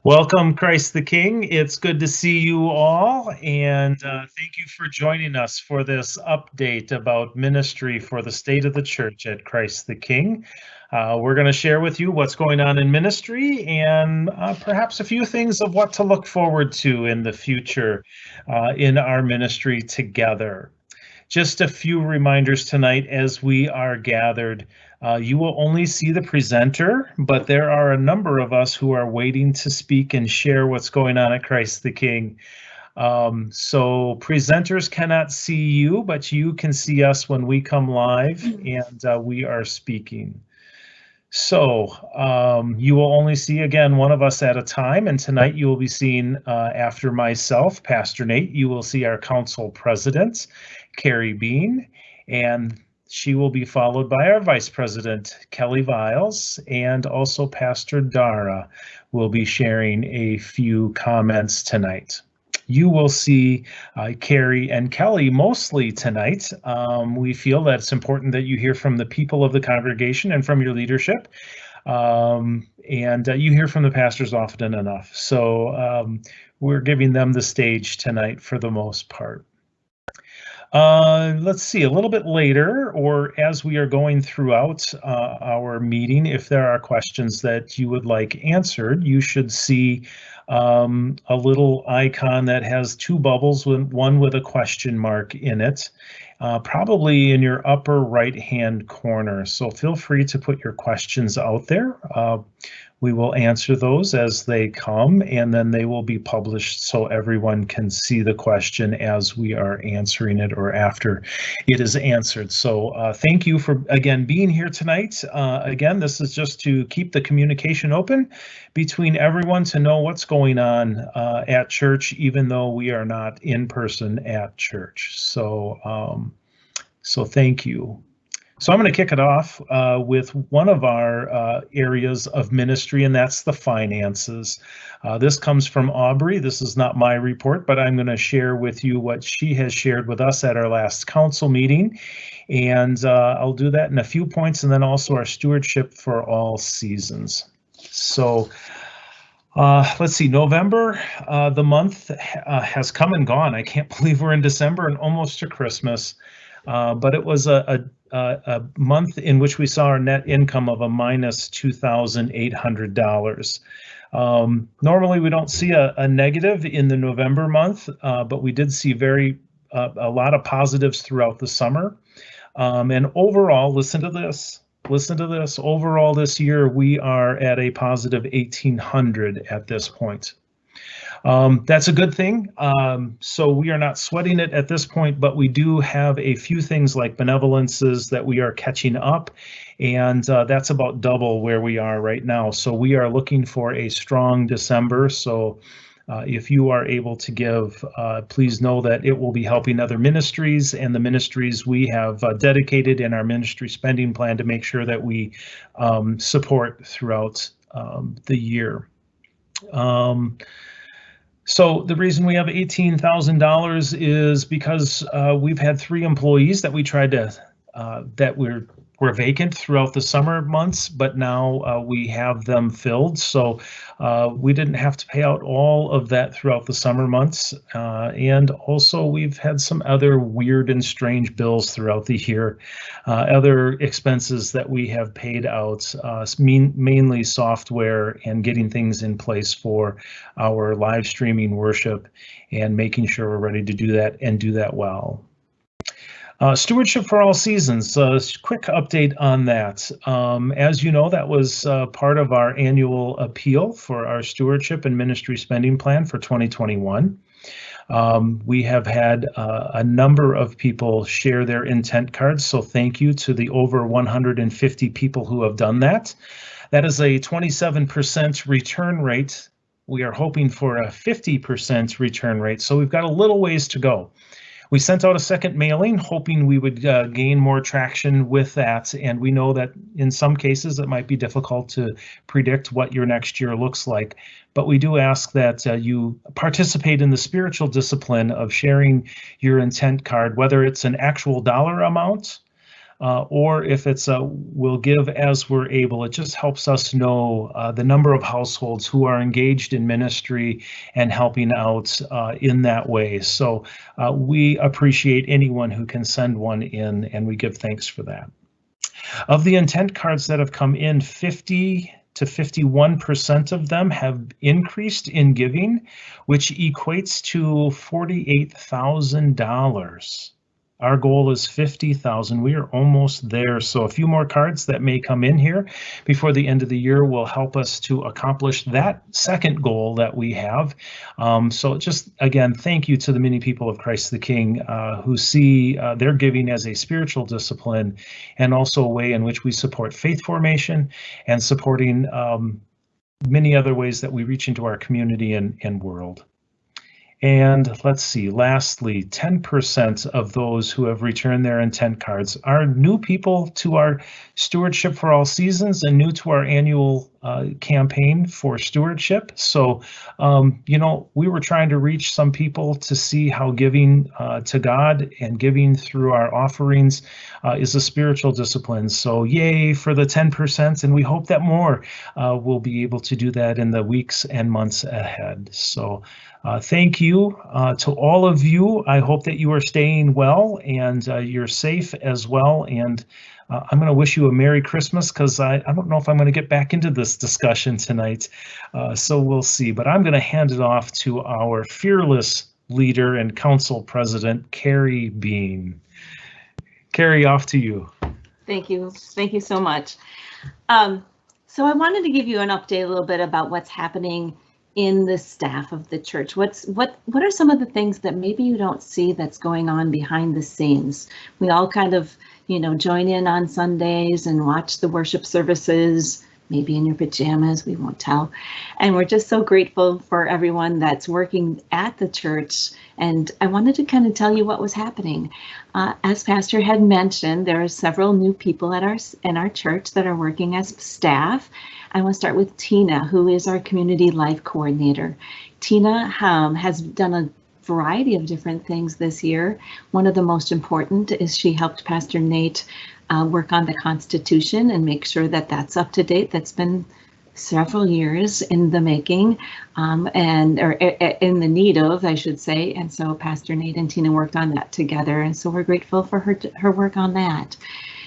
Welcome, Christ the King. It's good to see you all, and thank you for joining us for this update about ministry for the state of the church at Christ the King. We're going to share with you what's going on in ministry and perhaps a few things of what to look forward to in the future in our ministry together. Just a few reminders tonight as we are gathered. You will only see the presenter, but there are a number of us who are waiting to speak and share what's going on at Christ the King. So presenters cannot see you, but you can see us when we come live and we are speaking. So you will only see, again, one of us at a time, and tonight you will be seeing, after myself, Pastor Nate, you will see our council president, Carrie Bean, and she will be followed by our vice president, Kelly Viles, and also Pastor Dara will be sharing a few comments tonight. You will see Carrie and Kelly mostly tonight. We feel that it's important that you hear from the people of the congregation and from your leadership, and you hear from the pastors often enough. So we're giving them the stage tonight for the most part. Let's see, a little bit later, or as we are going throughout our meeting, if there are questions that you would like answered, you should see a little icon that has two bubbles, one with a question mark in it, probably in your upper right-hand corner. So feel free to put your questions out there. We will answer those as they come, and then they will be published so everyone can see the question as we are answering it or after it is answered. So thank you for, again, being here tonight. Again, this is just to keep the communication open between everyone to know what's going on at church, even though we are not in person at church. So, so thank you. So I'm going to kick it off with one of our areas of ministry, and that's the finances. This comes from Aubrey. This is not my report, but I'm going to share with you what she has shared with us at our last council meeting. And I'll do that in a few points, and then also our stewardship for all seasons. So let's see, November, the month has come and gone. I can't believe we're in December and almost to Christmas. But it was a month in which we saw our net income of a minus $2,800. Normally, we don't see a negative in the November month, but we did see a lot of positives throughout the summer. And overall, listen to this. Overall, this year, we are at a positive 1,800 at this point. That's a good thing. So we are not sweating it at this point, but we do have a few things like benevolences that we are catching up, and that's about double where we are right now. So we are looking for a strong December. So if you are able to give, please know that it will be helping other ministries and the ministries we have dedicated in our ministry spending plan to make sure that we support throughout the year. So the reason we have $18,000 is because we've had 3 employees that we tried to that were vacant throughout the summer months, but now we have them filled. So we didn't have to pay out all of that throughout the summer months. And also we've had some other weird and strange bills throughout the year, other expenses that we have paid out, mainly software and getting things in place for our live streaming worship and making sure we're ready to do that and do that well. Stewardship for all seasons, quick update on that. As you know, that was part of our annual appeal for our stewardship and ministry spending plan for 2021. We have had a number of people share their intent cards, so thank you to the over 150 people who have done that. That is a 27% return rate. We are hoping for a 50% return rate, so we've got a little ways to go. We sent out a second mailing, hoping we would gain more traction with that, and we know that in some cases it might be difficult to predict what your next year looks like, but we do ask that you participate in the spiritual discipline of sharing your intent card, whether it's an actual dollar amount or if it's a we'll give as we're able. It just helps us know the number of households who are engaged in ministry and helping out in that way. So we appreciate anyone who can send one in, and we give thanks for that. Of the intent cards that have come in, 50 to 51% of them have increased in giving, which equates to $48,000. Our goal is 50,000. We are almost there. So a few more cards that may come in here before the end of the year will help us to accomplish that second goal that we have. So just again, thank you to the many people of Christ the King who see their giving as a spiritual discipline and also a way in which we support faith formation and supporting many other ways that we reach into our community and world. And let's see, lastly, 10% of those who have returned their intent cards are new people to our Stewardship for All Seasons and new to our annual campaign for stewardship. So, you know, we were trying to reach some people to see how giving to God and giving through our offerings is a spiritual discipline. So yay for the 10%, and we hope that more will be able to do that in the weeks and months ahead. So thank you to all of you. I hope that you are staying well and you're safe as well. And I'm going to wish you a Merry Christmas, because I don't know if I'm going to get back into this discussion tonight. So we'll see. But I'm going to hand it off to our fearless leader and council president, Carrie Bean. Carrie, off to you. Thank you. Thank you so much. So I wanted to give you an update a little bit about what's happening in the staff of the church. What are some of the things that maybe you don't see that's going on behind the scenes? We all kind of, you know, join in on Sundays and watch the worship services, maybe in your pajamas, we won't tell. And we're just so grateful for everyone that's working at the church. And I wanted to kind of tell you what was happening. As Pastor had mentioned, there are several new people in our church that are working as staff. I want to start with Tina, who is our community life coordinator. Tina has done a variety of different things this year. One of the most important is she helped Pastor Nate work on the Constitution and make sure that that's up to date. That's been several years in the making, or in the need of, I should say. And so Pastor Nate and Tina worked on that together. And so we're grateful for her work on that.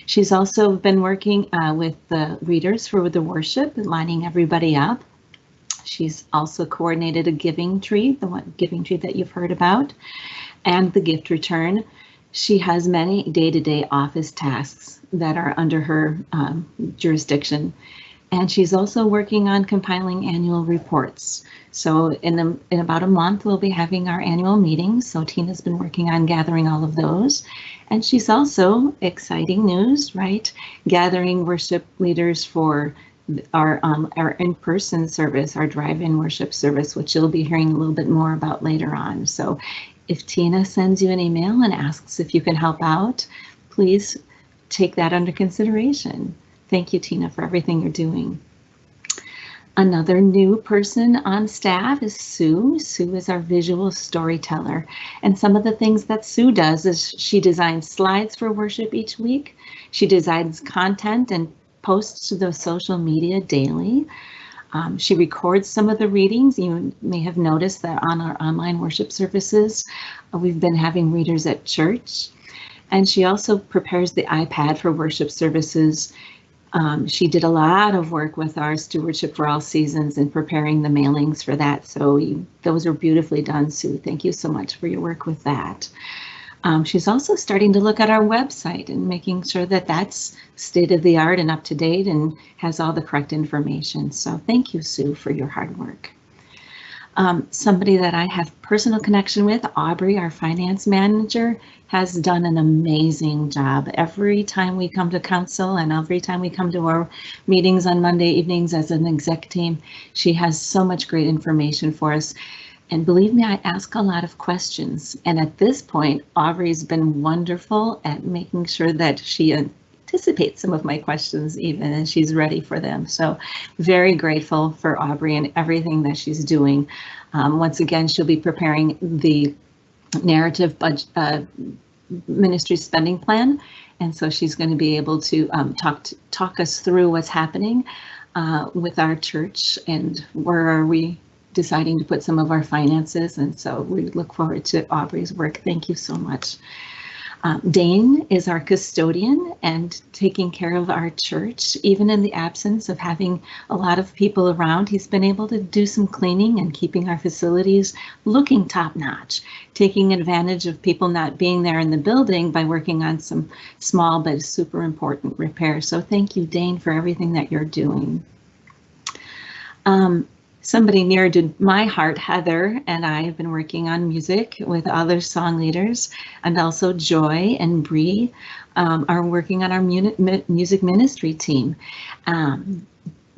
She's also been working with the readers for the worship and lining everybody up. She's also coordinated a giving tree, the giving tree that you've heard about, and the gift return. She has many day-to-day office tasks that are under her jurisdiction. And she's also working on compiling annual reports. So in about a month, we'll be having our annual meeting. So Tina's been working on gathering all of those. And she's also, exciting news, right? Gathering worship leaders for our in-person service, our drive-in worship service, which you'll be hearing a little bit more about later on. So if Tina sends you an email and asks if you can help out, please take that under consideration. Thank you, Tina, for everything you're doing. Another new person on staff is Sue. Sue is our visual storyteller. And some of the things that Sue does is she designs slides for worship each week. She designs content and posts to the social media daily. She records some of the readings. You may have noticed that on our online worship services, we've been having readers at church. And she also prepares the iPad for worship services. She did a lot of work with our Stewardship for All Seasons and preparing the mailings for that. So those are beautifully done, Sue. Thank you so much for your work with that. She's also starting to look at our website and making sure that that's state of the art and up to date and has all the correct information. So thank you, Sue, for your hard work. Somebody that I have personal connection with, Aubrey, our finance manager, has done an amazing job. Every time we come to council and every time we come to our meetings on Monday evenings as an exec team, she has so much great information for us. And believe me, I ask a lot of questions. And at this point, Aubrey's been wonderful at making sure that she anticipates some of my questions even, and she's ready for them. So very grateful for Aubrey and everything that she's doing. Once again, she'll be preparing the narrative budget, ministry spending plan, And so she's going to be able to talk us through what's happening with our church and where are we deciding to put some of our finances. And so we look forward to Aubrey's work. Thank you so much. Dane is our custodian and taking care of our church, even in the absence of having a lot of people around. He's been able to do some cleaning and keeping our facilities looking top notch, taking advantage of people not being there in the building by working on some small but super important repairs. So thank you, Dane, for everything that you're doing. Somebody near to my heart, Heather, and I have been working on music with other song leaders, and also Joy and Bree are working on our music ministry team.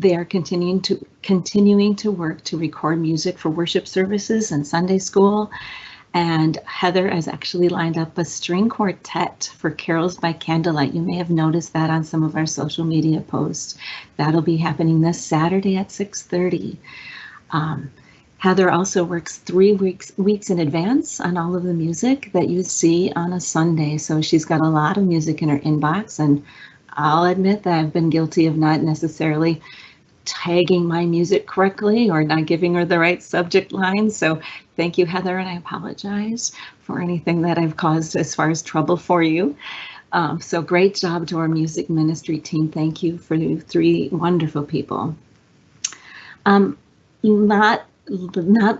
They are continuing to work to record music for worship services and Sunday school. And Heather has actually lined up a string quartet for Carols by Candlelight. You may have noticed that on some of our social media posts. That'll be happening this Saturday at 6:30. Heather also works 3 weeks in advance on all of the music that you see on a Sunday. So she's got a lot of music in her inbox, and I'll admit that I've been guilty of not necessarily tagging my music correctly or not giving her the right subject line. So thank you, Heather, and I apologize for anything that I've caused as far as trouble for you. So great job to our music ministry team. Thank you for 3 wonderful people. Not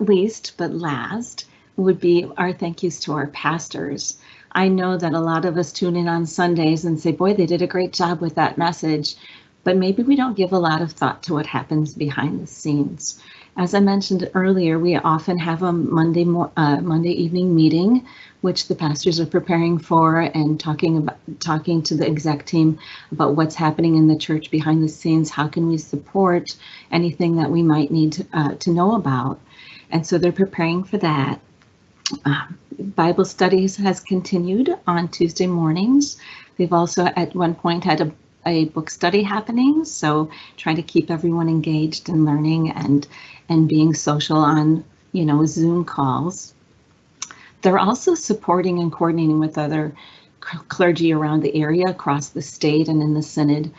least, but last, would be our thank yous to our pastors. I know that a lot of us tune in on Sundays and say, boy, they did a great job with that message, but maybe we don't give a lot of thought to what happens behind the scenes. As I mentioned earlier, we often have a Monday evening meeting, which the pastors are preparing for and talking to the exec team about what's happening in the church behind the scenes. How can we support anything that we might need to know about? And so they're preparing for that. Bible studies has continued on Tuesday mornings. They've also at one point had a book study happening, so trying to keep everyone engaged and learning and being social on, Zoom calls. They're also supporting and coordinating with other clergy around the area, across the state and in the synod,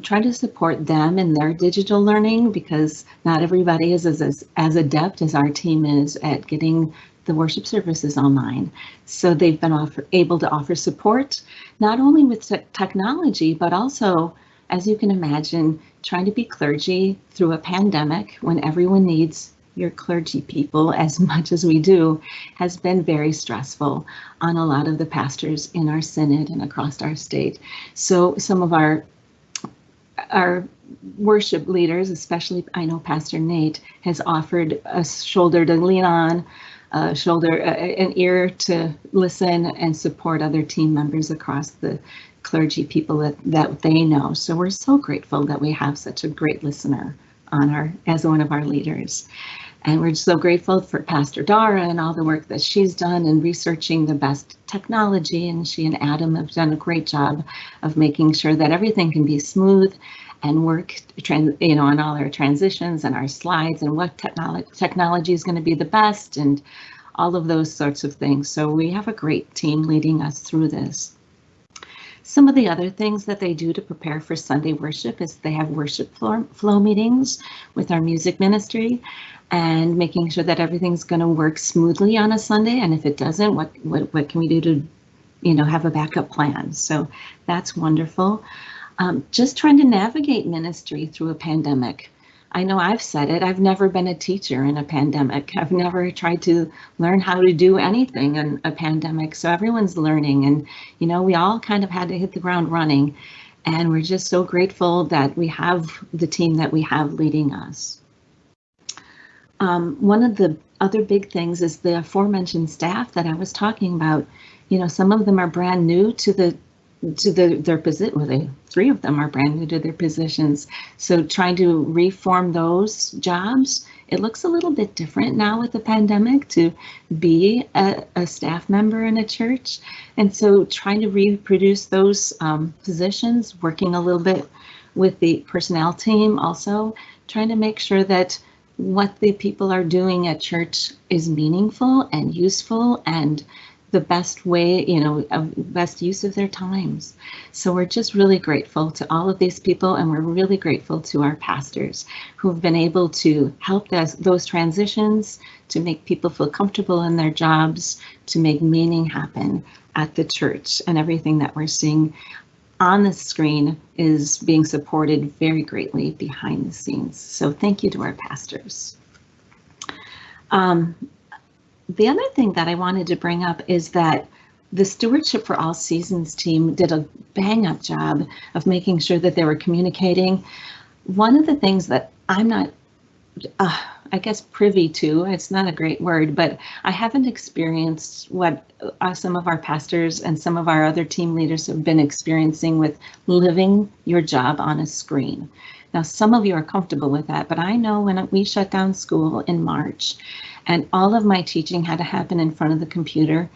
trying to support them in their digital learning, because not everybody is as adept as our team is at getting the worship services online. So they've been able to offer support, not only with technology, but also, as you can imagine, trying to be clergy through a pandemic when everyone needs your clergy people as much as we do, has been very stressful on a lot of the pastors in our synod and across our state. So some of our worship leaders, especially I know Pastor Nate, has offered a shoulder to lean on, an ear to listen and support other team members across the clergy people that they know. So we're so grateful that we have such a great listener as one of our leaders. And we're so grateful for Pastor Dara and all the work that she's done in researching the best technology. And she and Adam have done a great job of making sure that everything can be smooth and work, on all our transitions and our slides and what technology is going to be the best and all of those sorts of things. So we have a great team leading us through this. Some of the other things that they do to prepare for Sunday worship is they have worship flow meetings with our music ministry and making sure that everything's going to work smoothly on a Sunday. And if it doesn't, what can we do to, have a backup plan? So that's wonderful. Just trying to navigate ministry through a pandemic. I know I've said it, I've never been a teacher in a pandemic. I've never tried to learn how to do anything in a pandemic. So everyone's learning and, we all kind of had to hit the ground running. And we're just so grateful that we have the team that we have leading us. One of the other big things is the aforementioned staff that I was talking about. Some of them are brand new to their position. Well, 3 of them are brand new to their positions. So trying to reform those jobs, it looks a little bit different now with the pandemic to be a staff member in a church. And so trying to reproduce those positions, working a little bit with the personnel team, also trying to make sure that what the people are doing at church is meaningful and useful and the best way, best use of their times. So we're just really grateful to all of these people, and we're really grateful to our pastors who've been able to help those transitions, to make people feel comfortable in their jobs, to make meaning happen at the church. And everything that we're seeing on the screen is being supported very greatly behind the scenes. So thank you to our pastors. The other thing that I wanted to bring up is that the Stewardship for All Seasons team did a bang-up job of making sure that they were communicating. One of the things that I'm not, I guess, privy to, it's not a great word, but I haven't experienced what some of our pastors and some of our other team leaders have been experiencing with living your job on a screen. Now, some of you are comfortable with that, but I know when we shut down school in March and all of my teaching had to happen in front of the computer,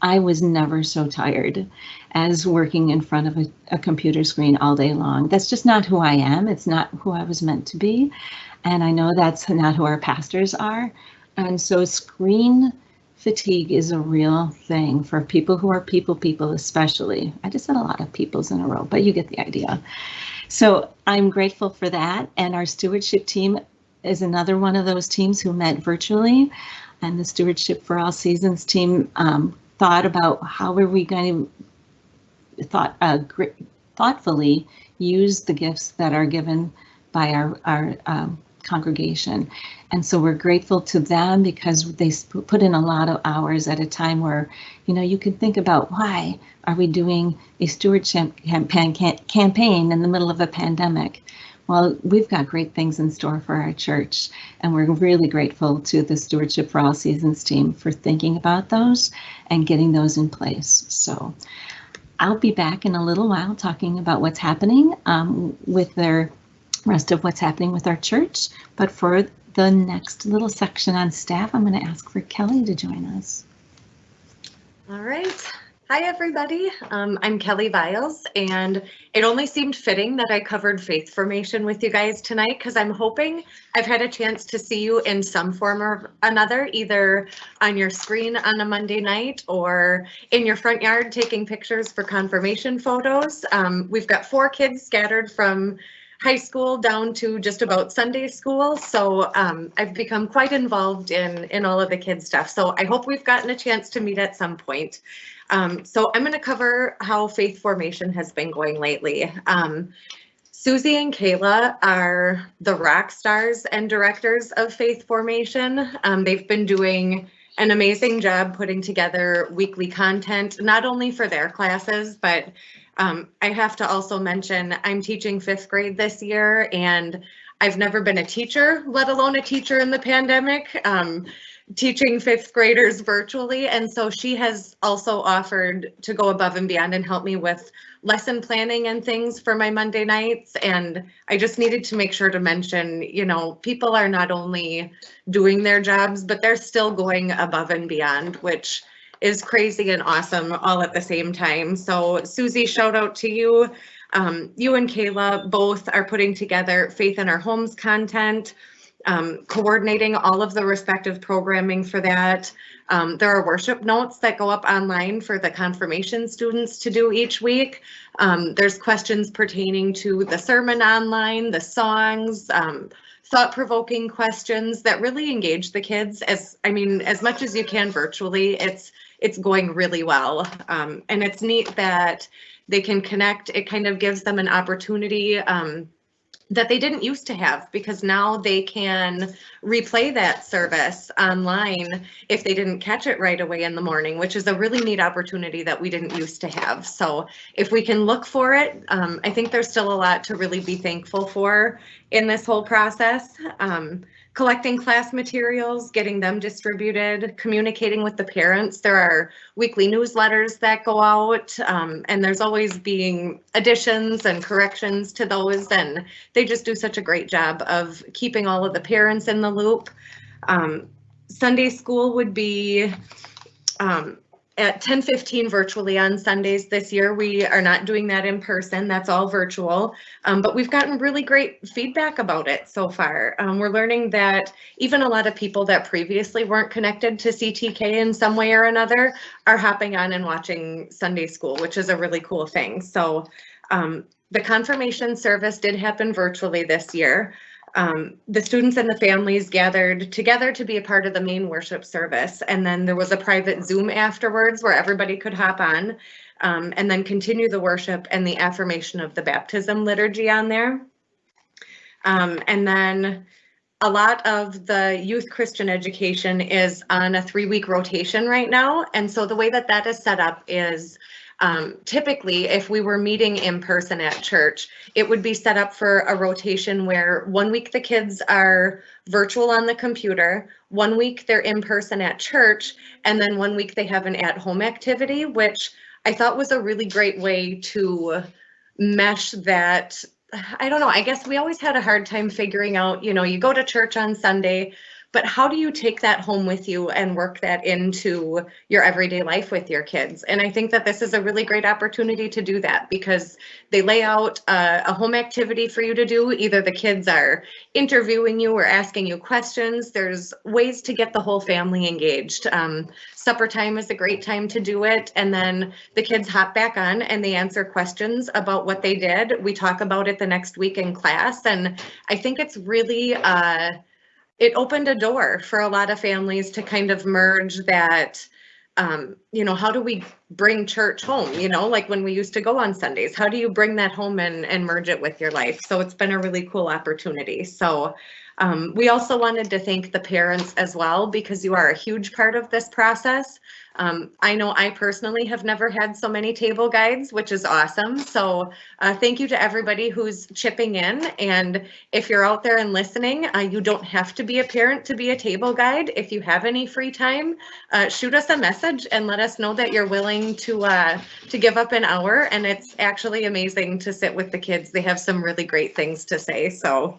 I was never so tired as working in front of a computer screen all day long. That's just not who I am. It's not who I was meant to be. And I know that's not who our pastors are. And so screen fatigue is a real thing for people who are people especially. I just said a lot of peoples in a row, but you get the idea. So I'm grateful for that. And our stewardship team is another one of those teams who met virtually. And the Stewardship for All Seasons team thought about how are we going to thoughtfully use the gifts that are given by our congregation. And so we're grateful to them because they put in a lot of hours at a time where, you can think about why are we doing a stewardship campaign in the middle of a pandemic? Well, we've got great things in store for our church, and we're really grateful to the Stewardship for All Seasons team for thinking about those and getting those in place. So I'll be back in a little while talking about what's happening with the rest of what's happening with our church. But for the next little section on staff, I'm going to ask for Kelly to join us. All right. Hi, everybody. I'm Kelly Viles, and it only seemed fitting that I covered faith formation with you guys tonight because I'm hoping I've had a chance to see you in some form or another, either on your screen on a Monday night or in your front yard taking pictures for confirmation photos. We've got 4 kids scattered from high school down to just about Sunday school. So I've become quite involved in all of the kids stuff. So I hope we've gotten a chance to meet at some point. So I'm going to cover how faith formation has been going lately. Susie and Kayla are the rock stars and directors of faith formation. They've been doing an amazing job putting together weekly content, not only for their classes, but I have to also mention I'm teaching 5th grade this year, and I've never been a teacher, let alone a teacher in the pandemic. Teaching 5th graders virtually, and so she has also offered to go above and beyond and help me with lesson planning and things for my Monday nights. And I just needed to make sure to mention, people are not only doing their jobs, but they're still going above and beyond, which is crazy and awesome all at the same time. So Susie, shout out to you. You and Kayla both are putting together Faith in Our Homes content, coordinating all of the respective programming for that. There are worship notes that go up online for the confirmation students to do each week. There's questions pertaining to the sermon online, the songs, thought-provoking questions that really engage the kids as much as you can virtually. It's going really well. And it's neat that they can connect. It kind of gives them an opportunity that they didn't used to have, because now they can replay that service online if they didn't catch it right away in the morning, which is a really neat opportunity that we didn't used to have. So if we can look for it, I think there's still a lot to really be thankful for in this whole process. Collecting class materials, getting them distributed, communicating with the parents. There are weekly newsletters that go out, and there's always being additions and corrections to those, and they just do such a great job of keeping all of the parents in the loop. Sunday school would be at 10:15 virtually on Sundays this year. We are not doing that in person. That's all virtual. But we've gotten really great feedback about it so far. We're learning that even a lot of people that previously weren't connected to CTK in some way or another are hopping on and watching Sunday school, which is a really cool thing. So the confirmation service did happen virtually this year. The students and the families gathered together to be a part of the main worship service. And then there was a private Zoom afterwards where everybody could hop on and then continue the worship and the affirmation of the baptism liturgy on there. And then a lot of the youth Christian education is on a 3-week rotation right now. And so the way that that is set up is typically, if we were meeting in person at church, it would be set up for a rotation where 1 week the kids are virtual on the computer, 1 week they're in person at church, and then 1 week they have an at-home activity, which I thought was a really great way to mesh that. I don't know, I guess we always had a hard time figuring out, you know, you go to church on Sunday, but how do you take that home with you and work that into your everyday life with your kids? And I think that this is a really great opportunity to do that because they lay out a home activity for you to do. Either the kids are interviewing you or asking you questions. There's ways to get the whole family engaged. Supper time is a great time to do it. And then the kids hop back on and they answer questions about what they did. We talk about it the next week in class. And I think it's really, it opened a door for a lot of families to kind of merge that, you know, how do we bring church home? You know, like when we used to go on Sundays, how do you bring that home and merge it with your life? So it's been a really cool opportunity. So we also wanted to thank the parents as well, because you are a huge part of this process. I know I personally have never had so many table guides, which is awesome. So thank you to everybody who's chipping in. And if you're out there and listening, you don't have to be a parent to be a table guide. If you have any free time, shoot us a message and let us know that you're willing to give up an hour. And it's actually amazing to sit with the kids. They have some really great things to say. So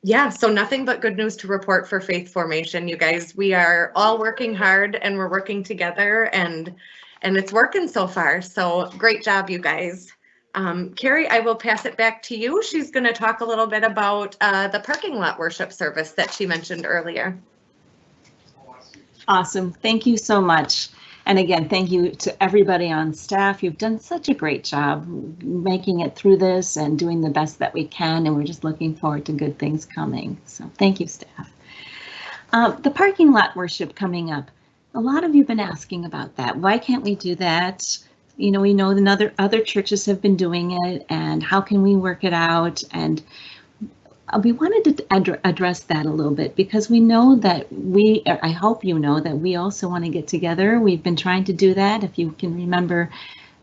yeah, so nothing but good news to report for Faith Formation, you guys. We are all working hard and we're working together and it's working so far. So great job, you guys. Carrie, I will pass it back to you. She's going to talk a little bit about the parking lot worship service that she mentioned earlier. Awesome. Thank you so much. And again, thank you to everybody on staff. You've done such a great job making it through this and doing the best that we can. And we're just looking forward to good things coming. So thank you, staff. The parking lot worship coming up. A lot of you have been asking about that. Why can't we do that? You know, we know that other churches have been doing it, and how can we work it out? And we wanted to address that a little bit because we know that I hope you know that we also want to get together. We've been trying to do that. If you can remember,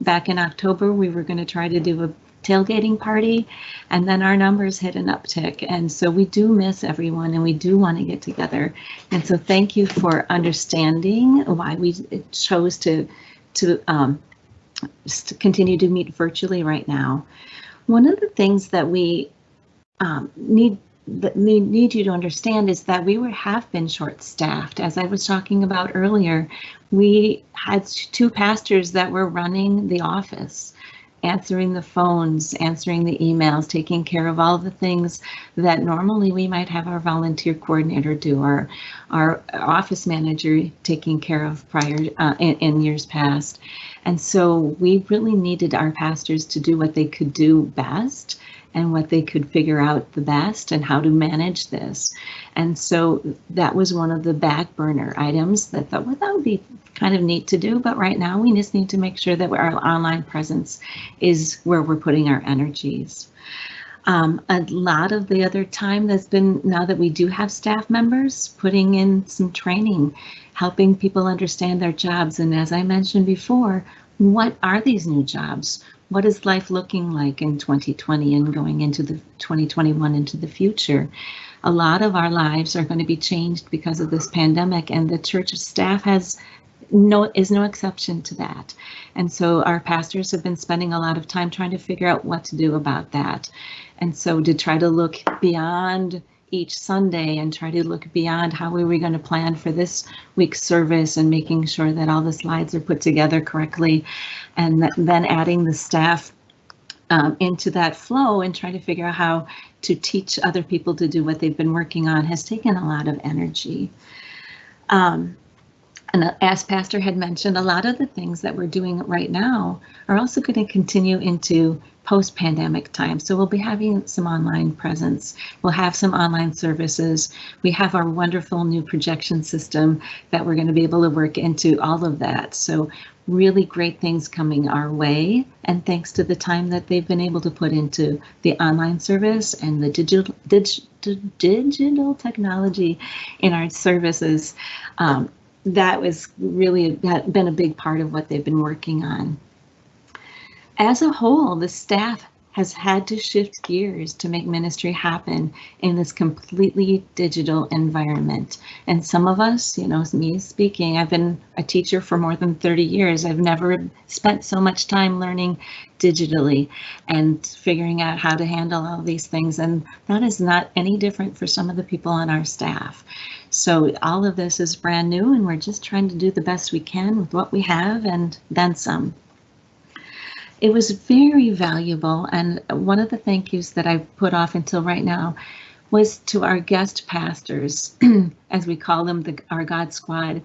back in October, we were going to try to do a tailgating party, and then our numbers hit an uptick. And so we do miss everyone and we do want to get together. And so thank you for understanding why we chose to continue to meet virtually right now. One of the things that we need you to understand is that we have been short-staffed. As I was talking about earlier, we had 2 pastors that were running the office, answering the phones, answering the emails, taking care of all the things that normally we might have our volunteer coordinator do, or our office manager taking care of prior in years past. And so we really needed our pastors to do what they could do best and what they could figure out the best and how to manage this. And so that was one of the back burner items that thought, well, that would be kind of neat to do, but right now we just need to make sure that our online presence is where we're putting our energies. A lot of the other time that's been, now that we do have staff members, putting in some training, helping people understand their jobs. And as I mentioned before, what are these new jobs? What is life looking like in 2020 and going into the 2021 into the future? A lot of our lives are going to be changed because of this pandemic, and the church staff is no exception to that. And so our pastors have been spending a lot of time trying to figure out what to do about that. And so to try to look beyond, each Sunday and try to look beyond how are we going to plan for this week's service and making sure that all the slides are put together correctly, and then adding the staff into that flow and try to figure out how to teach other people to do what they've been working on has taken a lot of energy. And as Pastor had mentioned, a lot of the things that we're doing right now are also going to continue into post-pandemic time. So we'll be having some online presence. We'll have some online services. We have our wonderful new projection system that we're going to be able to work into all of that. So really great things coming our way. And thanks to the time that they've been able to put into the online service and the digital technology in our services, that was really been a big part of what they've been working on. As a whole, the staff has had to shift gears to make ministry happen in this completely digital environment. And some of us, you know, me speaking, I've been a teacher for more than 30 years. I've never spent so much time learning digitally and figuring out how to handle all these things. And that is not any different for some of the people on our staff. So all of this is brand new, and we're just trying to do the best we can with what we have and then some. It was very valuable, and one of the thank yous that I put off until right now was to our guest pastors, as we call them, our God Squad.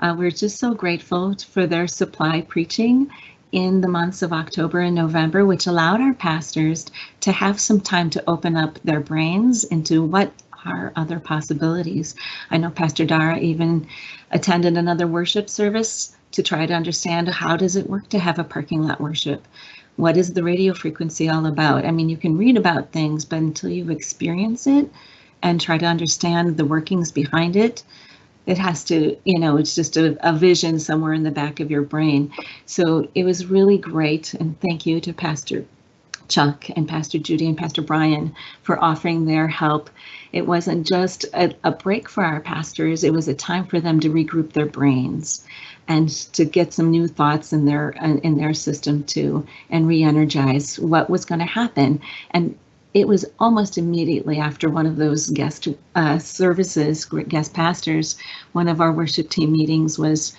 We're just so grateful for their supply preaching in the months of October and November, which allowed our pastors to have some time to open up their brains into what are other possibilities. I know Pastor Dara even attended another worship service to try to understand how does it work to have a parking lot worship? What is the radio frequency all about? I mean, you can read about things, but until you experience it and try to understand the workings behind it, it has to, you know, it's just a vision somewhere in the back of your brain. So it was really great. And thank you to Pastor Chuck and Pastor Judy and Pastor Brian for offering their help. It wasn't just a break for our pastors, it was a time for them to regroup their brains and to get some new thoughts in their system too, and re-energize what was going to happen. And it was almost immediately after one of those guest services, guest pastors, one of our worship team meetings was,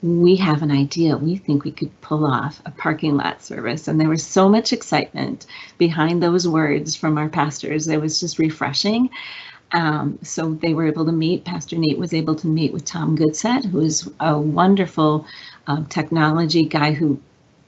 we have an idea. We think we could pull off a parking lot service. And there was so much excitement behind those words from our pastors. It was just refreshing. So they were able to meet, Pastor Nate was able to meet with Tom Goodset, who is a wonderful technology guy who,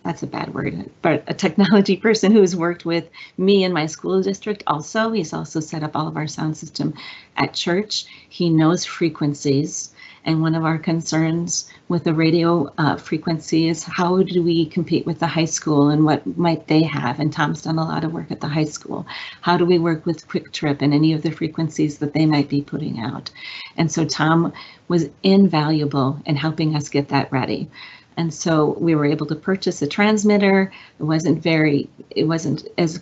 that's a bad word, but a technology person who has worked with me in my school district also. He's also set up all of our sound system at church. He knows frequencies. And one of our concerns with the radio frequency is how do we compete with the high school and what might they have? And Tom's done a lot of work at the high school. How do we work with Quick Trip and any of the frequencies that they might be putting out? And so Tom was invaluable in helping us get that ready. And so we were able to purchase a transmitter. It wasn't as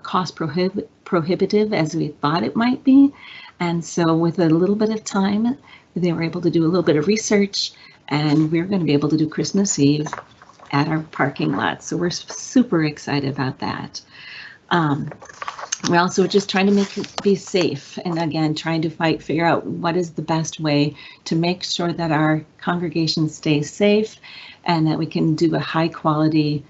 cost prohibitive as we thought it might be. And so with a little bit of time, they were able to do a little bit of research, and we're going to be able to do Christmas Eve at our parking lot. So we're super excited about that. We're also just trying to make it be safe, and again, trying to figure out what is the best way to make sure that our congregation stays safe and that we can do a high quality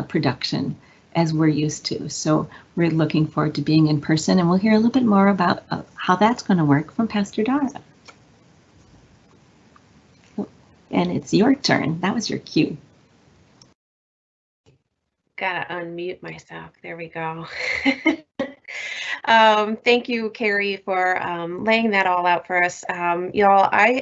production as we're used to. So we're looking forward to being in person, and we'll hear a little bit more about how that's going to work from Pastor Dara. And it's your turn. That was your cue. Gotta unmute myself. There we go. Thank you, Carrie, for laying that all out for us. Y'all, I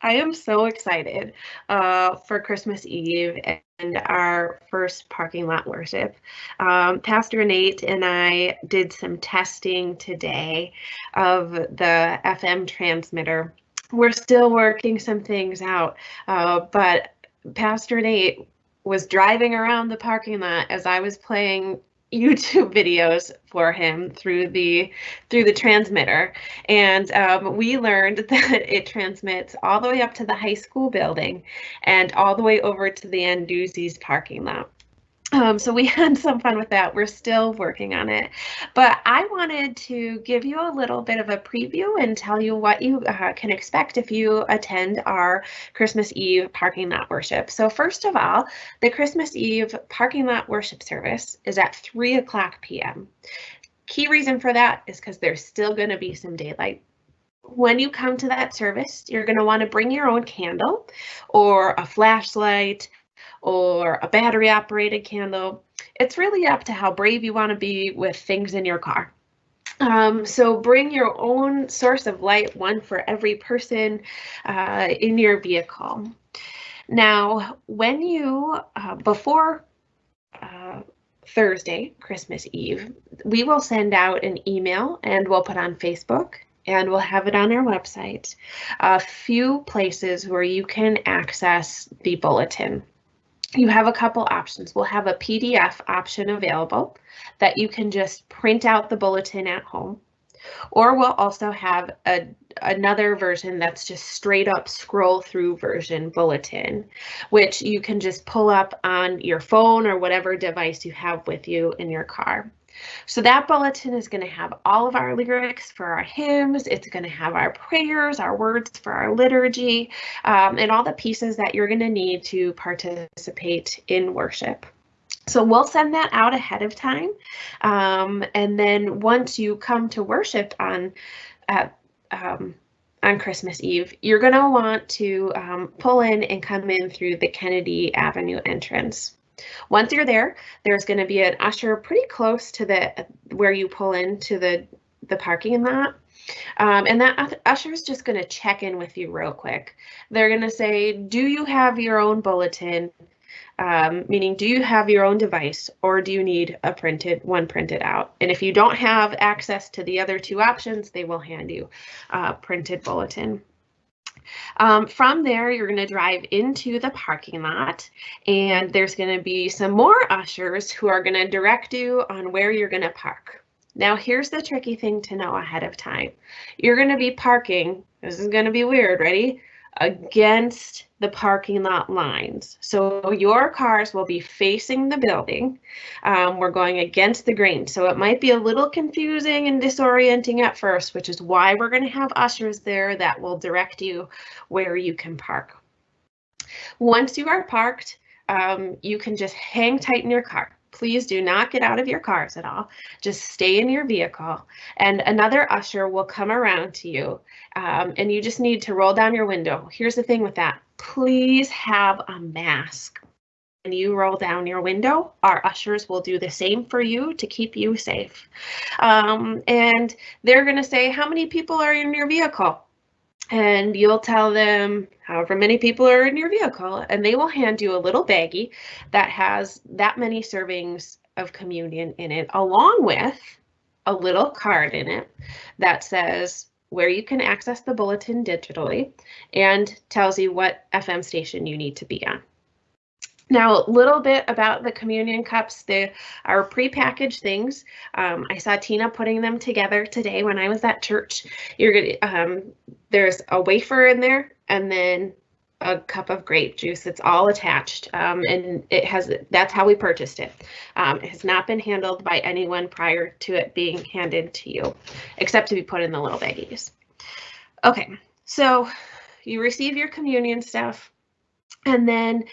am so excited for Christmas Eve and our first parking lot worship. Pastor Nate and I did some testing today of the FM transmitter. We're still working some things out, but Pastor Nate was driving around the parking lot as I was playing YouTube videos for him through the transmitter, and we learned that it transmits all the way up to the high school building and all the way over to the Anduzzi's parking lot. So we had some fun with that. We're still working on it, but I wanted to give you a little bit of a preview and tell you what you can expect if you attend our Christmas Eve parking lot worship. So first of all, the Christmas Eve parking lot worship service is at 3:00 p.m. Key reason for that is because there's still going to be some daylight. When you come to that service, you're going to want to bring your own candle or a flashlight or a battery operated candle. It's really up to how brave you want to be with things in your car. So bring your own source of light, one for every person in your vehicle. Now, when you, before Thursday, Christmas Eve, we will send out an email and we'll put on Facebook and we'll have it on our website, a few places where you can access the bulletin. You have a couple options. We'll have a PDF option available that you can just print out the bulletin at home, or we'll also have another version that's just straight up scroll through version bulletin, which you can just pull up on your phone or whatever device you have with you in your car. So that bulletin is going to have all of our lyrics for our hymns. It's going to have our prayers, our words for our liturgy, and all the pieces that you're going to need to participate in worship. So we'll send that out ahead of time. And then once you come to worship on Christmas Eve, you're going to want to pull in and come in through the Kennedy Avenue entrance. Once you're there, there's going to be an usher pretty close to where you pull into the parking lot. And that usher is just going to check in with you real quick. They're going to say, do you have your own bulletin? Meaning, do you have your own device or do you need a one printed out? And if you don't have access to the other two options, they will hand you a printed bulletin. From there, you're going to drive into the parking lot and there's going to be some more ushers who are going to direct you on where you're going to park. Now, here's the tricky thing to know ahead of time. You're going to be parking, this is going to be weird, ready? Against the parking lot lines. So your cars will be facing the building. We're going against the grain. So it might be a little confusing and disorienting at first, which is why we're going to have ushers there that will direct you where you can park. Once you are parked, you can just hang tight in your car. Please do not get out of your cars at all. Just stay in your vehicle and another usher will come around to you and you just need to roll down your window. Here's the thing with that. Please have a mask. When you roll down your window, our ushers will do the same for you to keep you safe. And they're going to say, how many people are in your vehicle? And you'll tell them however many people are in your vehicle, and they will hand you a little baggie that has that many servings of communion in it, along with a little card in it that says where you can access the bulletin digitally and tells you what FM station you need to be on. Now, a little bit about the communion cups. They are prepackaged things. I saw Tina putting them together today when I was at church. There's a wafer in there and then a cup of grape juice. It's all attached, and that's how we purchased it. It has not been handled by anyone prior to it being handed to you, except to be put in the little baggies. Okay, so you receive your communion stuff. And then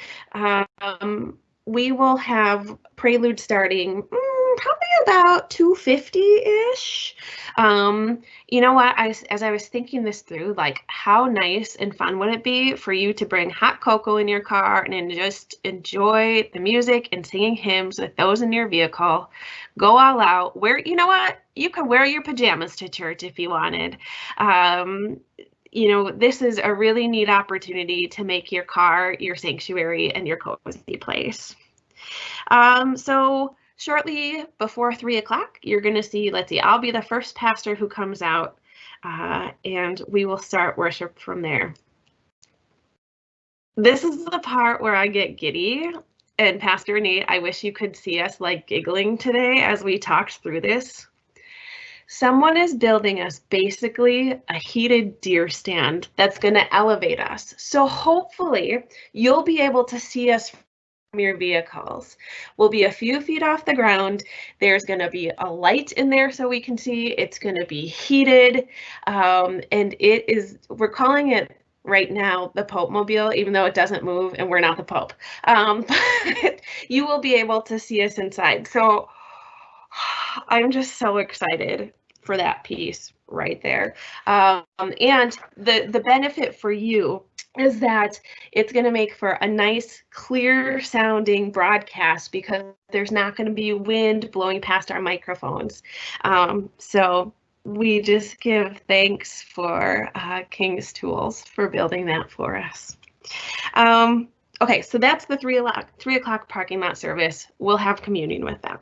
we will have prelude starting probably about 2:50-ish. You know what, as I was thinking this through, like how nice and fun would it be for you to bring hot cocoa in your car and just enjoy the music and singing hymns with those in your vehicle, go all out, you know what, you could wear your pajamas to church if you wanted. You know, this is a really neat opportunity to make your car your sanctuary and your cozy place. So shortly before 3 o'clock, you're going to see, let's see, I'll be the first pastor who comes out and we will start worship from there. This is the part where I get giddy. And Pastor Nate, I wish you could see us like giggling today as we talked through this. Someone is building us basically a heated deer stand that's going to elevate us. So hopefully you'll be able to see us your vehicles. We'll be a few feet off the ground. There's going to be a light in there so we can see. It's going to be heated, and we're calling it right now the Pope Mobile, even though it doesn't move and we're not the Pope. But you will be able to see us inside. So I'm just so excited for that piece right there. And the benefit for you is that it's going to make for a nice, clear sounding broadcast because there's not going to be wind blowing past our microphones. So we just give thanks for King's Tools for building that for us. Okay, so that's the 3 o'clock parking lot service. We'll have communion with them.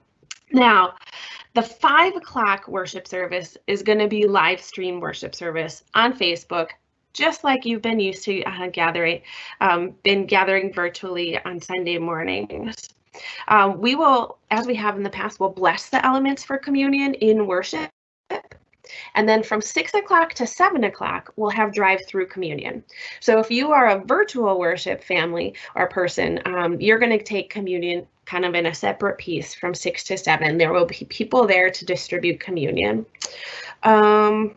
Now, the 5 o'clock worship service is going to be live stream worship service on Facebook, just like you've been used to gathering virtually on Sunday mornings. We will, as we have in the past, we'll bless the elements for communion in worship. And then from 6 o'clock to 7 o'clock, we'll have drive-through communion. So if you are a virtual worship family or person, you're going to take communion kind of in a separate piece from 6 to 7. There will be people there to distribute communion. I'm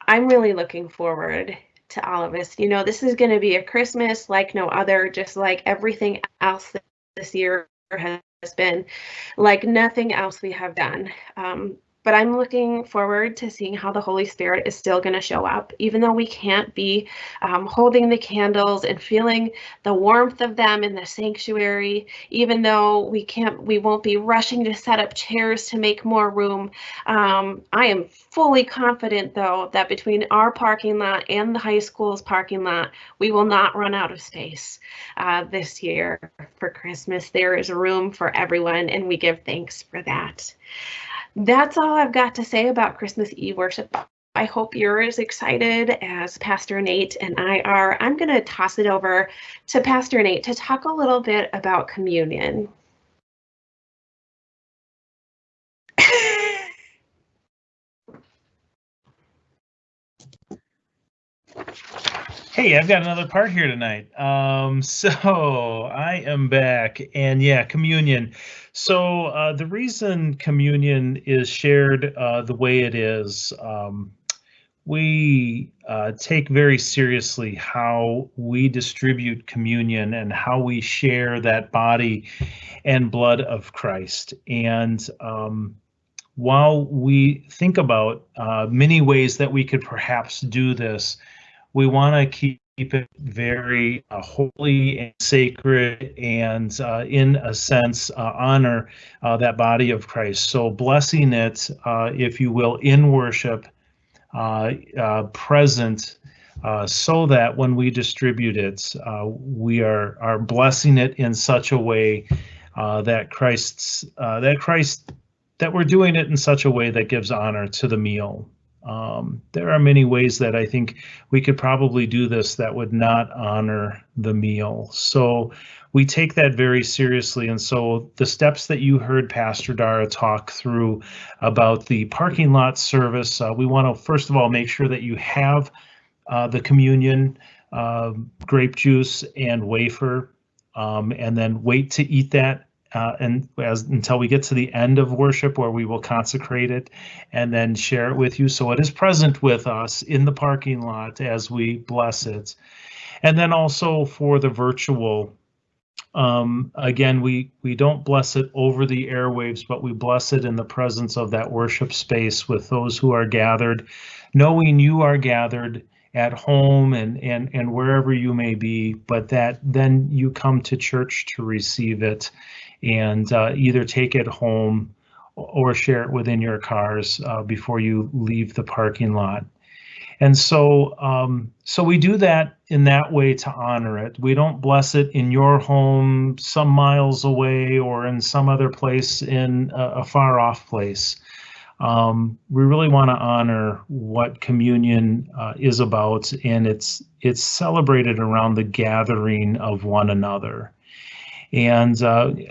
really looking forward to all of us. You know, this is going to be a Christmas like no other, just like everything else this year has been, like nothing else we have done. But I'm looking forward to seeing how the Holy Spirit is still going to show up, even though we can't be holding the candles and feeling the warmth of them in the sanctuary, even though we won't be rushing to set up chairs to make more room. I am fully confident, though, that between our parking lot and the high school's parking lot, we will not run out of space this year for Christmas. There is room for everyone, and we give thanks for that. That's all I've got to say about Christmas Eve worship. I hope you're as excited as Pastor Nate and I are. I'm going to toss it over to Pastor Nate to talk a little bit about communion. Hey, I've got another part here tonight. So I am back, and yeah, communion. So the reason communion is shared the way it is, we take very seriously how we distribute communion and how we share that body and blood of Christ. And while we think about many ways that we could perhaps do this, we want to keep it very holy and sacred and, in a sense, honor that body of Christ. So blessing it, if you will, in worship, present, so that when we distribute it, we are blessing it in such a way that we're doing it in such a way that gives honor to the meal. There are many ways that I think we could probably do this that would not honor the meal. So we take that very seriously. And so the steps that you heard Pastor Dara talk through about the parking lot service, we want to first of all make sure that you have the communion, grape juice and wafer, and then wait to eat that. Until we get to the end of worship where we will consecrate it and then share it with you. So it is present with us in the parking lot as we bless it. And then also for the virtual, again, we don't bless it over the airwaves, but we bless it in the presence of that worship space with those who are gathered, knowing you are gathered at home and wherever you may be, but that then you come to church to receive it and either take it home or share it within your cars before you leave the parking lot. And so we do that in that way to honor it. We don't bless it in your home some miles away or in some other place in a far off place. We really want to honor what communion is about, and it's celebrated around the gathering of one another. And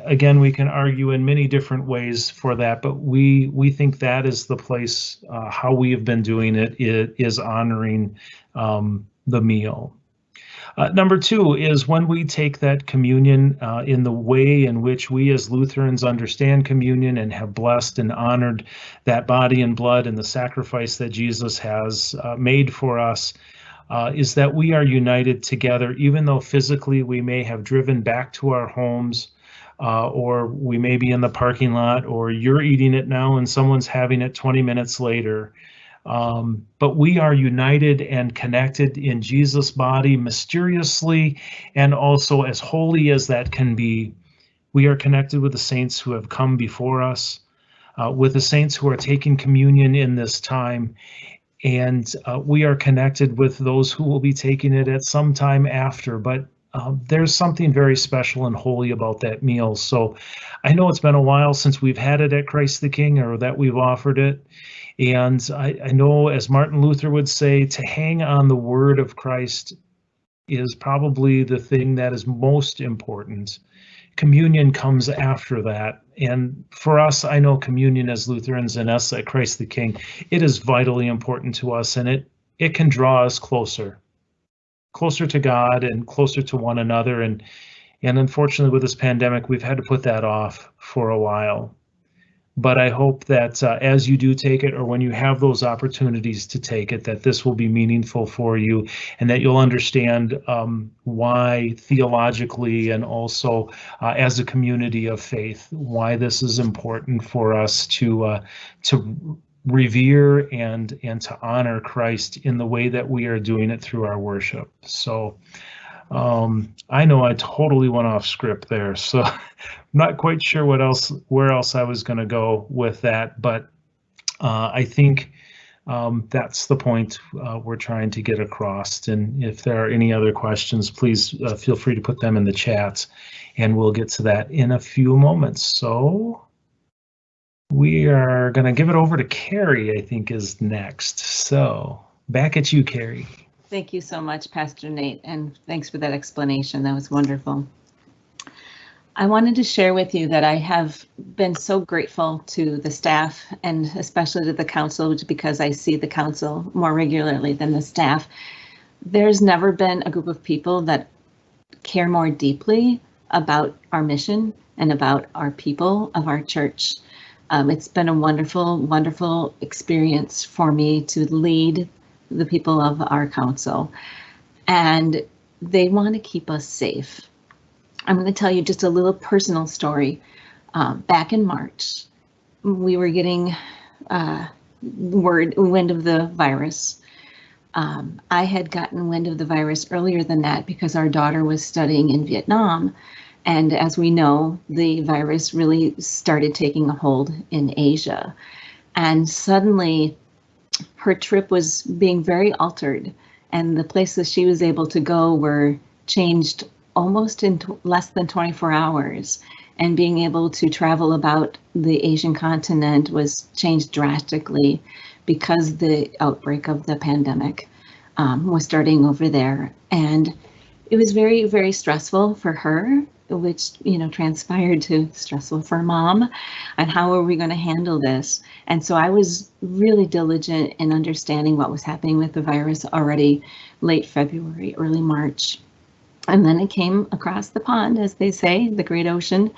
again, we can argue in many different ways for that, but we think that is the place, how we have been doing it is honoring the meal. Number two is when we take that communion in the way in which we as Lutherans understand communion and have blessed and honored that body and blood and the sacrifice that Jesus has made for us, is that we are united together, even though physically we may have driven back to our homes, or we may be in the parking lot, or you're eating it now and someone's having it 20 minutes later. But we are united and connected in Jesus' body mysteriously, and also as holy as that can be. We are connected with the saints who have come before us, with the saints who are taking communion in this time, and we are connected with those who will be taking it at some time after. But there's something very special and holy about that meal. So I know it's been a while since we've had it at Christ the King, or that we've offered it. And I know, as Martin Luther would say, to hang on the word of Christ is probably the thing that is most important. Communion comes after that. And for us, I know communion as Lutherans and us at Christ the King, it is vitally important to us, and it can draw us closer to God and closer to one another. And unfortunately, with this pandemic, we've had to put that off for a while. But I hope that as you do take it, or when you have those opportunities to take it, that this will be meaningful for you, and that you'll understand why theologically, and also as a community of faith, why this is important for us to revere and to honor Christ in the way that we are doing it through our worship. So I know I totally went off script there, so I'm not quite sure where else I was going to go with that, but I think that's the point we're trying to get across. And if there are any other questions, please feel free to put them in the chat, and we'll get to that in a few moments. So we are going to give it over to Carrie, I think, is next. So back at you, Carrie. Thank you so much, Pastor Nate, and thanks for that explanation. That was wonderful. I wanted to share with you that I have been so grateful to the staff, and especially to the council, because I see the council more regularly than the staff. There's never been a group of people that care more deeply about our mission and about our people of our church. It's been a wonderful, wonderful experience for me to lead the people of our council, and they want to keep us safe. I'm going to tell you just a little personal story. Back in March, we were getting wind of the virus. I had gotten wind of the virus earlier than that because our daughter was studying in Vietnam. And as we know, the virus really started taking a hold in Asia. And suddenly, her trip was being very altered, and the places she was able to go were changed almost in less than 24 hours. And being able to travel about the Asian continent was changed drastically because the outbreak of the pandemic was starting over there. And it was very, very stressful for her, which, transpired to stressful for Mom, and how are we going to handle this? And so I was really diligent in understanding what was happening with the virus already late February, early March. And then it came across the pond, as they say, the great ocean,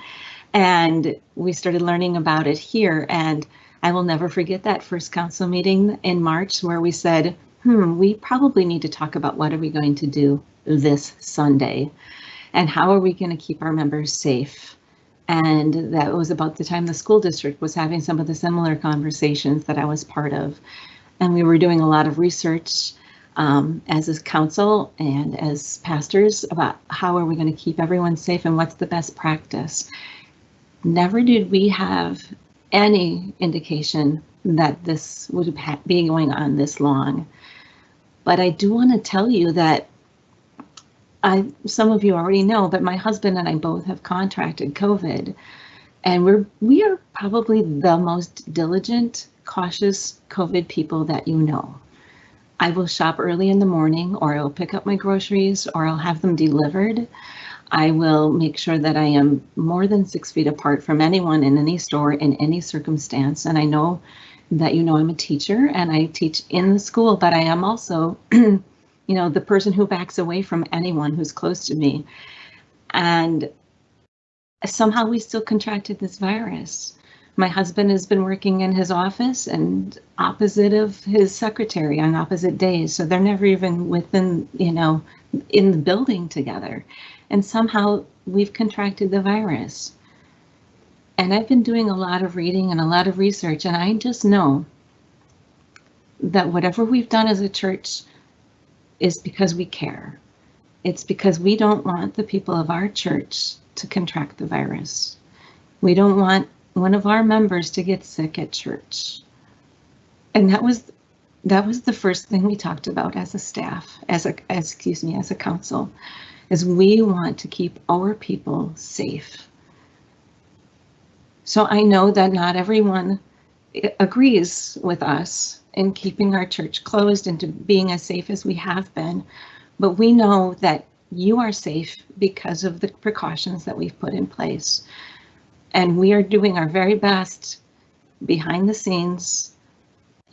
and we started learning about it here. And I will never forget that first council meeting in March where we said, we probably need to talk about what are we going to do this Sunday, and how are we going to keep our members safe? And that was about the time the school district was having some of the similar conversations that I was part of. And we were doing a lot of research as a council and as pastors about how are we going to keep everyone safe and what's the best practice. Never did we have any indication that this would be going on this long. But I do want to tell you that some of you already know, but my husband and I both have contracted COVID, and we are probably the most diligent, cautious COVID people that you know. I will shop early in the morning, or I'll pick up my groceries, or I'll have them delivered. I will make sure that I am more than 6 feet apart from anyone in any store in any circumstance. And I know that I'm a teacher and I teach in the school, but I am also you know, the person who backs away from anyone who's close to me. And somehow we still contracted this virus. My husband has been working in his office and opposite of his secretary on opposite days. So they're never even within, you know, in the building together. And somehow we've contracted the virus. And I've been doing a lot of reading and a lot of research, and I just know that whatever we've done as a church is because we care. It's because we don't want the people of our church to contract the virus. We don't want one of our members to get sick at church. And that was the first thing we talked about as a staff, as a council, is we want to keep our people safe. So I know that not everyone agrees with us in keeping our church closed and to being as safe as we have been, but we know that you are safe because of the precautions that we've put in place. And we are doing our very best behind the scenes,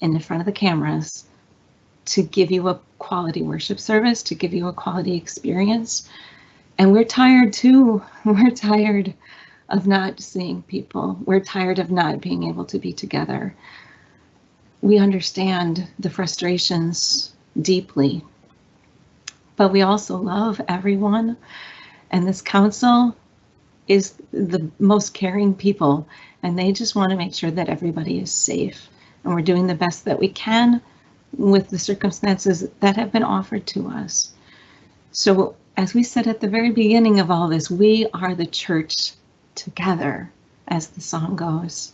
in the front of the cameras, to give you a quality worship service, to give you a quality experience. And we're tired too. We're tired of not seeing people. We're tired of not being able to be together. We understand the frustrations deeply, but we also love everyone. And this council is the most caring people, and they just want to make sure that everybody is safe. And we're doing the best that we can with the circumstances that have been offered to us. So as we said at the very beginning of all this, we are the church together, as the song goes.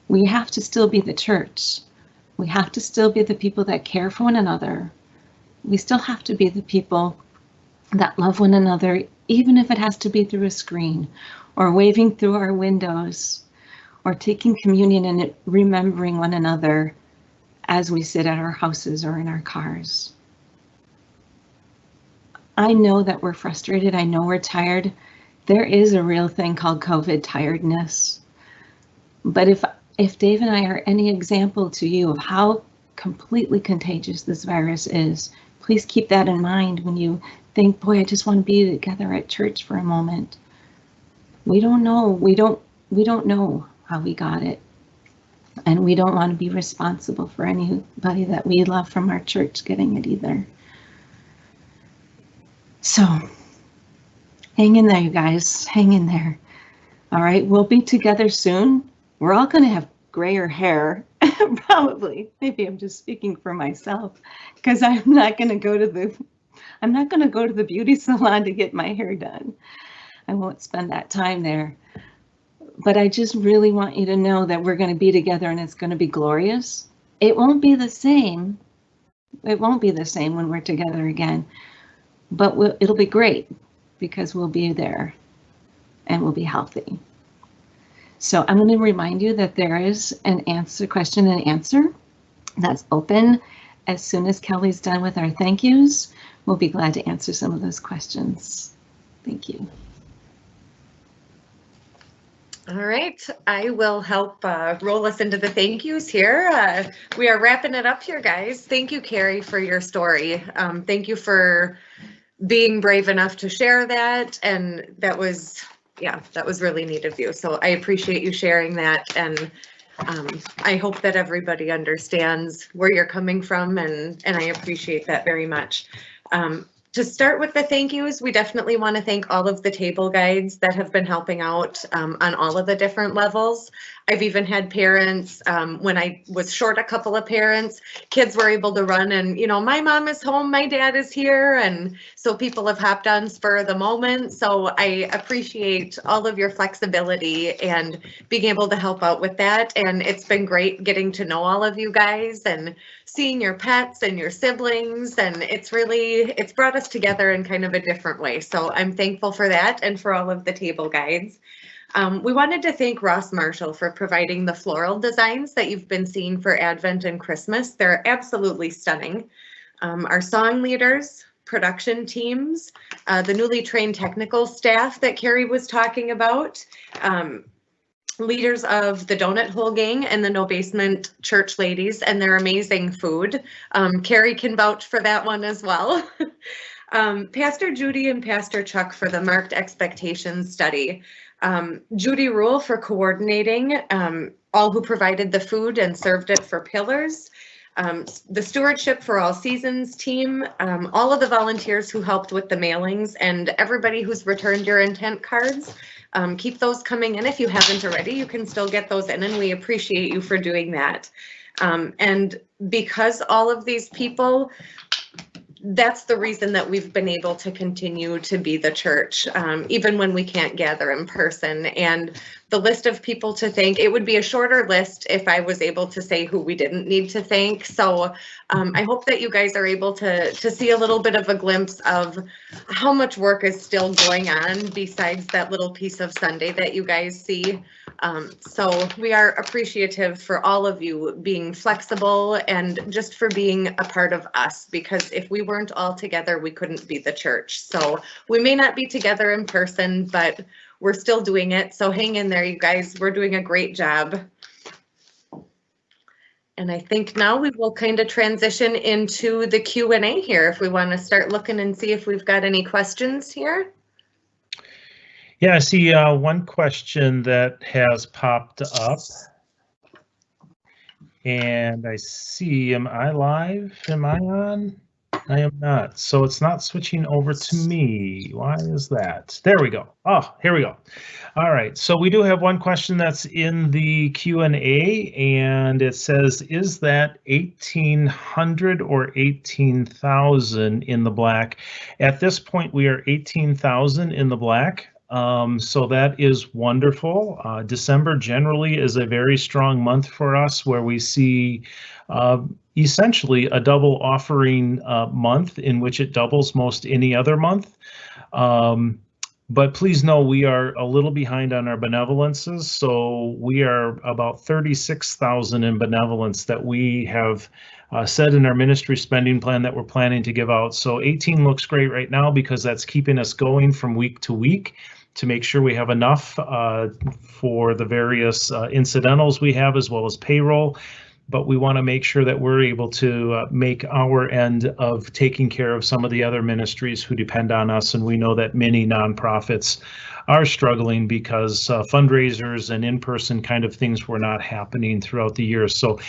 We have to still be the church. We have to still be the people that care for one another. We still have to be the people that love one another, even if it has to be through a screen, or waving through our windows, or taking communion and remembering one another as we sit at our houses or in our cars. I know that we're frustrated. I know we're tired. There is a real thing called COVID tiredness. But if Dave and I are any example to you of how completely contagious this virus is, please keep that in mind when you think, boy, I just want to be together at church for a moment. We don't know. We don't know how we got it. And we don't want to be responsible for anybody that we love from our church getting it either. So hang in there, you guys. Hang in there. All right, we'll be together soon. We're all going to have grayer hair, probably. Maybe I'm just speaking for myself, because I'm not going to go to the beauty salon to get my hair done. I won't spend that time there. But I just really want you to know that we're going to be together and it's going to be glorious. It won't be the same. It won't be the same when we're together again, but it'll be great because we'll be there and we'll be healthy. So I'm going to remind you that there is an question and answer that's open. As soon as Kelly's done with our thank yous, we'll be glad to answer some of those questions. Thank you. All right, I will help roll us into the thank yous here. We are wrapping it up here, guys. Thank you, Carrie, for your story. Thank you for being brave enough to share that. And that was really neat of you. So I appreciate you sharing that. And I hope that everybody understands where you're coming from. And I appreciate that very much. To start with the thank yous, we definitely want to thank all of the table guides that have been helping out on all of the different levels. I've even had parents, when I was short a couple of parents, kids were able to run and, my mom is home, my dad is here. And so people have hopped on spur of the moment. So I appreciate all of your flexibility and being able to help out with that. And it's been great getting to know all of you guys and seeing your pets and your siblings. And it's brought us together in kind of a different way. So I'm thankful for that and for all of the table guides. We wanted to thank Ross Marshall for providing the floral designs that you've been seeing for Advent and Christmas. They're absolutely stunning. Our song leaders, production teams, the newly trained technical staff that Carrie was talking about, leaders of the Donut Hole Gang and the No Basement Church Ladies and their amazing food. Carrie can vouch for that one as well. Pastor Judy and Pastor Chuck for the Marked Expectations study. Judy Rule for coordinating all who provided the food and served it for Pillars. The Stewardship for All Seasons team, all of the volunteers who helped with the mailings, and everybody who's returned your intent cards. Keep those coming in. If you haven't already, you can still get those in, and we appreciate you for doing that. And because all of these people, that's the reason that we've been able to continue to be the church, even when we can't gather in person. And the list of people to thank, it would be a shorter list if I was able to say who we didn't need to thank. So I hope that you guys are able to see a little bit of a glimpse of how much work is still going on besides that little piece of Sunday that you guys see. So we are appreciative for all of you being flexible and just for being a part of us, because if we weren't all together, we couldn't be the church. So we may not be together in person, but we're still doing it. So hang in there, you guys. We're doing a great job. And I think now we will kind of transition into the Q&A here if we want to start looking and see if we've got any questions here. Yeah, I see one question that has popped up. And I see, am I live? Am I on? I am not. So it's not switching over to me. Why is that? There we go. Oh, here we go. All right. So we do have one question that's in the Q&A, and it says, is that 1,800 or 18,000 in the black? At this point, we are 18,000 in the black. So that is wonderful. December generally is a very strong month for us, where we see essentially a double offering month in which it doubles most any other month. But please know we are a little behind on our benevolences. So we are about 36,000 in benevolence that we have said in our ministry spending plan that we're planning to give out. So 18 looks great right now because that's keeping us going from week to week to make sure we have enough for the various incidentals we have, as well as payroll. But we want to make sure that we're able to make our end of taking care of some of the other ministries who depend on us. And we know that many nonprofits are struggling because fundraisers and in-person kind of things were not happening throughout the year. So,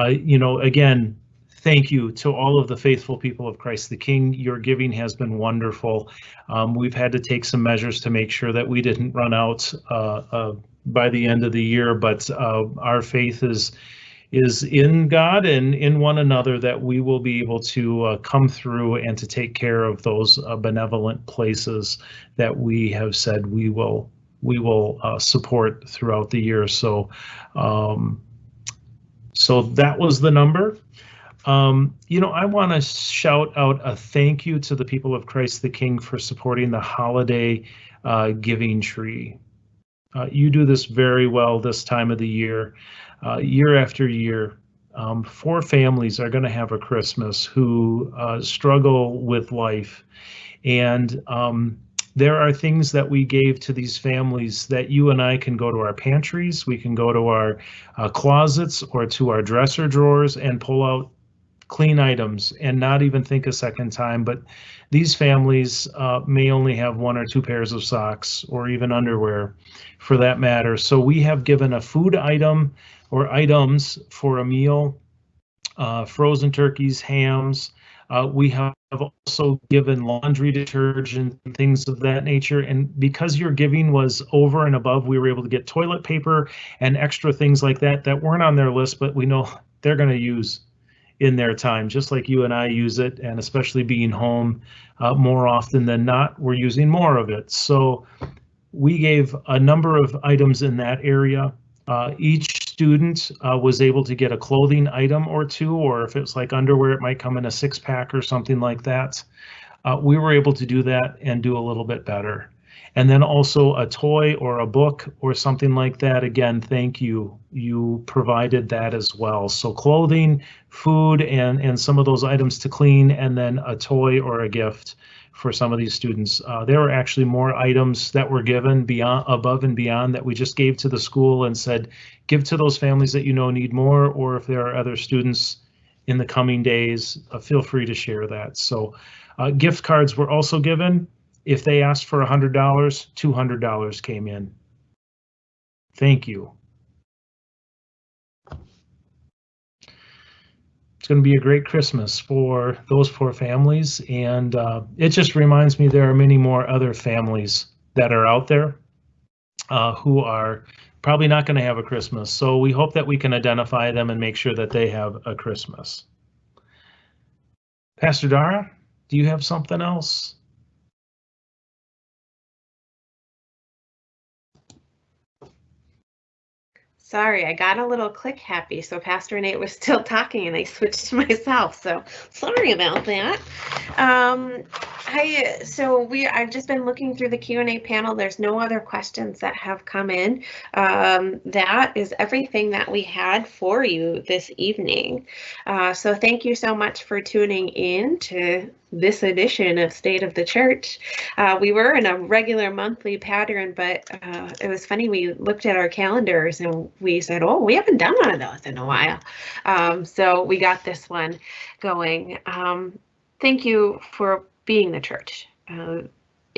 you know, again, thank you to all of the faithful people of Christ the King. Your giving has been wonderful. We've had to take some measures to make sure that we didn't run out by the end of the year, but our faith is in God and in one another, that we will be able to come through and to take care of those benevolent places that we have said we will support throughout the year. So so that was the number. You know, I want to shout out a thank you to the people of Christ the King for supporting the holiday giving tree. You do this very well this time of the year. Year after year, 4 families are going to have a Christmas who struggle with life. And there are things that we gave to these families that you and I can go to our pantries, we can go to our closets or to our dresser drawers and pull out clean items and not even think a second time. But these families may only have 1 or 2 pairs of socks or even underwear for that matter. So we have given a food item or items for a meal, frozen turkeys, hams. We have also given laundry detergent and things of that nature. And because your giving was over and above, we were able to get toilet paper and extra things like that that weren't on their list, but we know they're going to use in their time, just like you and I use it. And especially being home more often than not, we're using more of it. So we gave a number of items in that area. Each student was able to get a clothing item or 2, or if it's like underwear, it might come in a 6-pack or something like that. We were able to do that and do a little bit better. And then also a toy or a book or something like that. Again, thank you. You provided that as well. So clothing, food, and some of those items to clean, and then a toy or a gift for some of these students. There were actually more items that were given above and beyond that we just gave to the school and said, give to those families that you know need more, or if there are other students in the coming days, feel free to share that. So gift cards were also given. If they asked for $100, $200 came in. Thank you. It's going to be a great Christmas for those 4 families, and it just reminds me there are many more other families that are out there who are probably not going to have a Christmas. So we hope that we can identify them and make sure that they have a Christmas. Pastor Dara, do you have something else? Sorry, I got a little click happy, so Pastor Nate was still talking and I switched to myself, so sorry about that. I've just been looking through the Q&A panel. There's no other questions that have come in. That is everything that we had for you this evening. So thank you so much for tuning in to this edition of State of the Church. We were in a regular monthly pattern, but it was funny. We looked at our calendars and we said, oh, we haven't done one of those in a while. So we got this one going. Thank you for being the church. It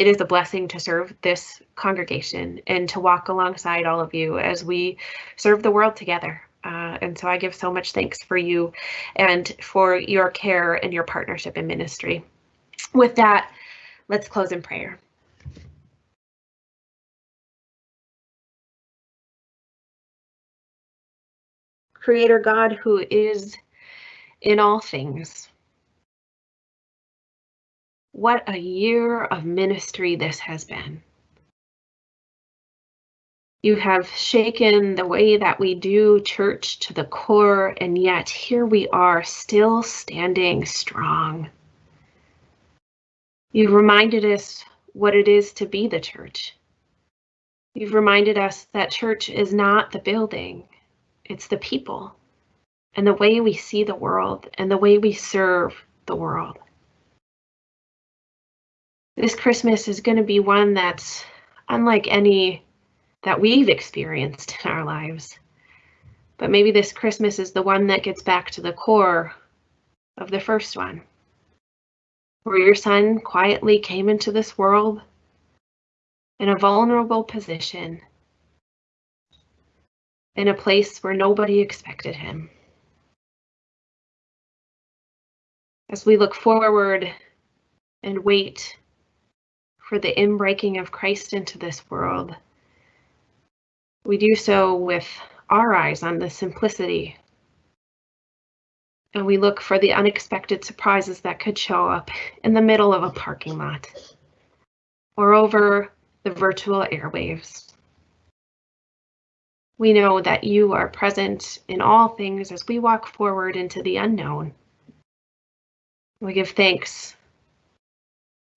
is a blessing to serve this congregation and to walk alongside all of you as we serve the world together. And so I give so much thanks for you and for your care and your partnership in ministry. With that, let's close in prayer. Creator God, who is in all things, what a year of ministry this has been. You have shaken the way that we do church to the core, and yet here we are still standing strong. You've reminded us what it is to be the church. You've reminded us that church is not the building, it's the people and the way we see the world and the way we serve the world. This Christmas is going to be one that's unlike any that we've experienced in our lives. But maybe this Christmas is the one that gets back to the core of the first one, where your son quietly came into this world in a vulnerable position, in a place where nobody expected him. As we look forward and wait for the inbreaking of Christ into this world, we do so with our eyes on the simplicity, and we look for the unexpected surprises that could show up in the middle of a parking lot or over the virtual airwaves. We know that you are present in all things as we walk forward into the unknown. We give thanks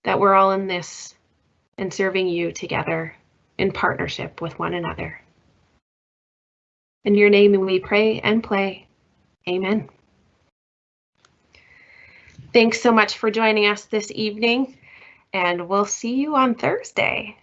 that we're all in this and serving you together in partnership with one another. In your name we pray and play. Amen. Thanks so much for joining us this evening, and we'll see you on Thursday.